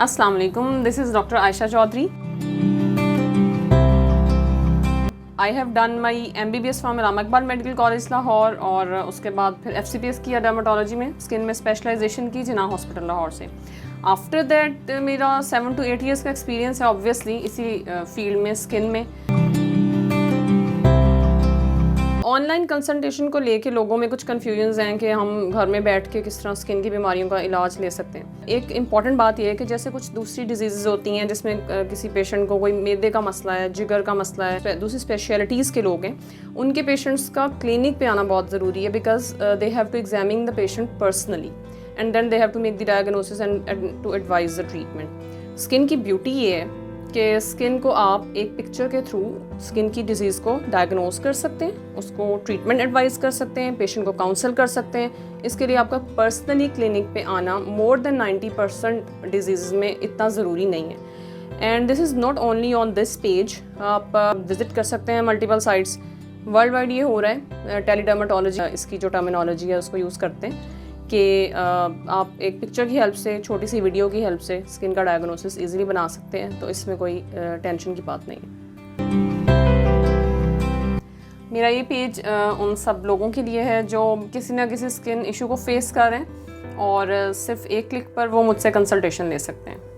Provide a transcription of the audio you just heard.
अस्सलाम वालेकुम, this is doctor Ayesha Chaudhry. I have done my MBBS from Allama Iqbal medical college Lahore और उसके बाद फिर FCPS किया डर्माटोलॉजी में, स्किन में स्पेशलाइजेशन की जिन्ना हॉस्पिटल लाहौर से। आफ्टर दैट मेरा 7 to 8 ईयर्स का एक्सपीरियंस है ऑब्वियसली इसी फील्ड में, स्किन में। ऑनलाइन कंसल्टेशन को लेके लोगों में कुछ कन्फ्यूजन्स हैं कि हम घर में बैठ के किस तरह स्किन की बीमारियों का इलाज ले सकते हैं। एक इम्पॉर्टेंट बात यह है कि जैसे कुछ दूसरी डिजीज़ होती हैं जिसमें किसी पेशेंट को कोई मैदे का मसला है, जिगर का मसला है, दूसरी स्पेशलिटीज़ के लोग हैं, उनके पेशेंट्स का क्लिनिक पे आना बहुत ज़रूरी है because they have to examine the patient personally and then they have to make the diagnosis and to advise the treatment. Skin की ब्यूटी ये है कि स्किन को आप एक पिक्चर के थ्रू स्किन की डिजीज़ को डायग्नोस कर सकते हैं, उसको ट्रीटमेंट एडवाइस कर सकते हैं, पेशेंट को काउंसल कर सकते हैं। इसके लिए आपका पर्सनली क्लिनिक पे आना मोर देन 90% डिजीज़ में इतना ज़रूरी नहीं है। And this is not only on this page, आप विज़िट कर सकते हैं मल्टीपल साइट्स। वर्ल्ड वाइड ये हो रहा है, टेलीडर्माटोलॉजी इसकी जो टर्मिनोलॉजी है उसको यूज़ करते हैं कि आप एक पिक्चर की हेल्प से, छोटी सी वीडियो की हेल्प से स्किन का डायग्नोसिस इजीली बना सकते हैं, तो इसमें कोई टेंशन की बात नहीं है। मेरा ये पेज उन सब लोगों के लिए है जो किसी ना किसी स्किन इशू को फेस कर रहे हैं और सिर्फ एक क्लिक पर वो मुझसे कंसल्टेशन ले सकते हैं।